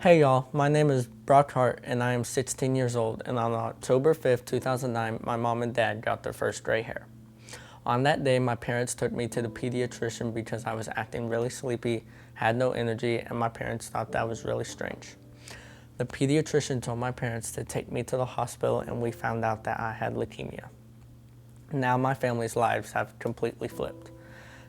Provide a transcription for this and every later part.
Hey y'all, my name is Brock Hart and I am 16 years old, and on October 5th, 2009, my mom and dad got their first gray hair. On that day, my parents took me to the pediatrician because I was acting really sleepy, had no energy, and my parents thought that was really strange. The pediatrician told my parents to take me to the hospital, and we found out that I had leukemia. Now my family's lives have completely flipped.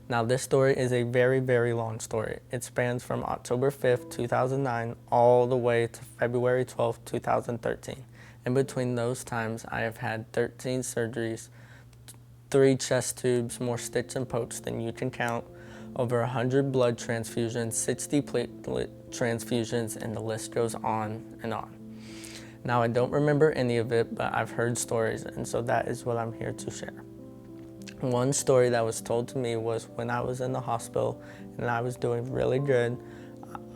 Now this story is a very, very long story. It spans from October 5th, 2009 all the way to February 12th, 2013. In between those times, I have had 13 surgeries, 3 chest tubes, more stitches and pokes than you can count, over 100 blood transfusions, 60 platelet transfusions, and the list goes on and on. Now I don't remember any of it, but I've heard stories, and so that is what I'm here to share. One story that was told to me was when I was in the hospital and I was doing really good.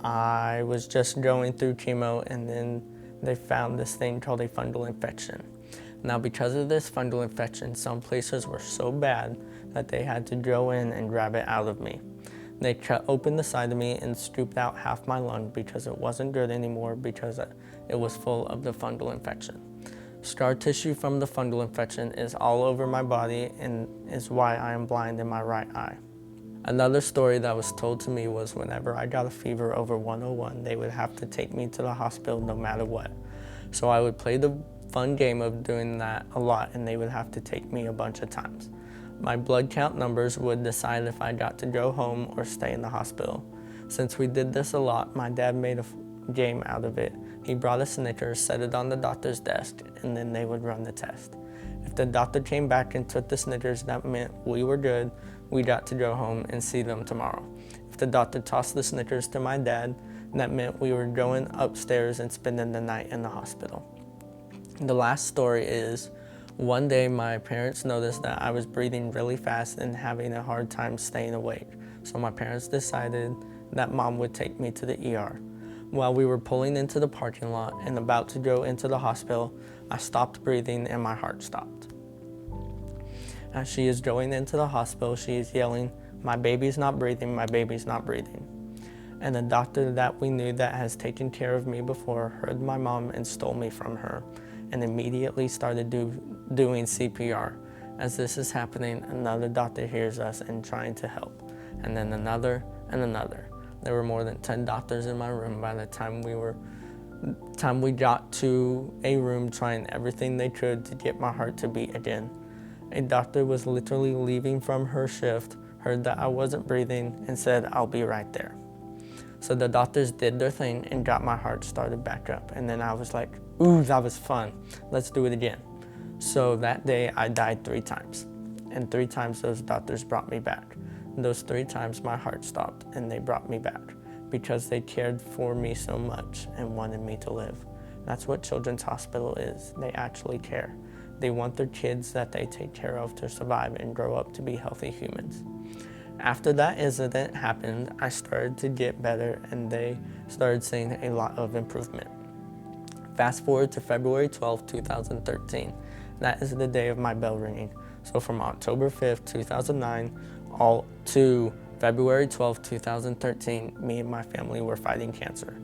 I was just going through chemo, and then they found this thing called a fungal infection. Now because of this fungal infection, some places were so bad that they had to go in and grab it out of me. They cut open the side of me and scooped out half my lung because it wasn't good anymore because it was full of the fungal infection. Scar tissue from the fungal infection is all over my body and is why I am blind in my right eye. Another story that was told to me was whenever I got a fever over 101, they would have to take me to the hospital no matter what. So I would play the fun game of doing that a lot, and they would have to take me a bunch of times. My blood count numbers would decide if I got to go home or stay in the hospital. Since we did this a lot, my dad made a game out of it. He brought a Snickers, set it on the doctor's desk, and then they would run the test. If the doctor came back and took the Snickers, that meant we were good. We got to go home and see them tomorrow. If the doctor tossed the Snickers to my dad, that meant we were going upstairs and spending the night in the hospital. The last story is, one day my parents noticed that I was breathing really fast and having a hard time staying awake. So my parents decided that mom would take me to the ER. While we were pulling into the parking lot and about to go into the hospital, I stopped breathing and my heart stopped. As she is going into the hospital, she is yelling, "My baby's not breathing, my baby's not breathing." And the doctor that we knew that has taken care of me before heard my mom and stole me from her and immediately started doing CPR. As this is happening, another doctor hears us and trying to help, and then another and another. There were more than 10 doctors in my room by the time we got to a room, trying everything they could to get my heart to beat again. A doctor was literally leaving from her shift, heard that I wasn't breathing, and said, "I'll be right there." So the doctors did their thing and got my heart started back up, and then I was like, ooh, that was fun. Let's do it again. So that day I died 3 times, and 3 times those doctors brought me back. Those 3 times my heart stopped and they brought me back because they cared for me so much and wanted me to live. That's what Children's Hospital is. They actually care. They want their kids that they take care of to survive and grow up to be healthy humans. After that incident happened, I started to get better and they started seeing a lot of improvement. Fast forward to February 12th, 2013. That is the day of my bell ringing. So from October 5th, 2009, all to February 12th, 2013, me and my family were fighting cancer.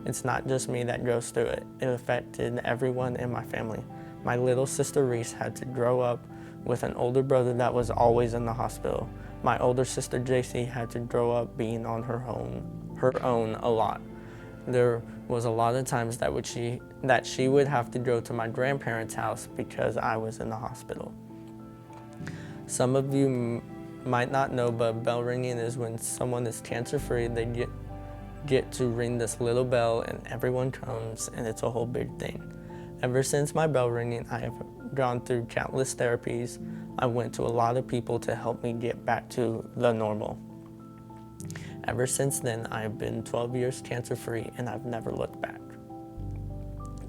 It's not just me that goes through it. It affected everyone in my family. My little sister Reese had to grow up with an older brother that was always in the hospital. My older sister JC had to grow up being on her own a lot. There was a lot of times that she would have to go to my grandparents' house because I was in the hospital. Some of you might not know, but bell ringing is when someone is cancer-free. They get to ring this little bell and everyone comes, and it's a whole big thing. Ever since my bell ringing, I have gone through countless therapies. I went to a lot of people to help me get back to the normal. Ever since then, I have been 12 years cancer-free and I've never looked back.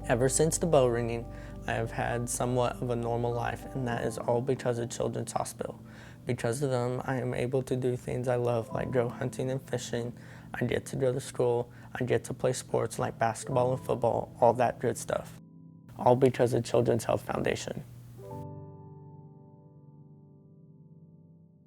Ever since the bell ringing, I have had somewhat of a normal life, and that is all because of Children's Hospital. Because of them, I am able to do things I love, like go hunting and fishing. I get to go to school. I get to play sports like basketball and football, all that good stuff. All because of Children's Health Foundation.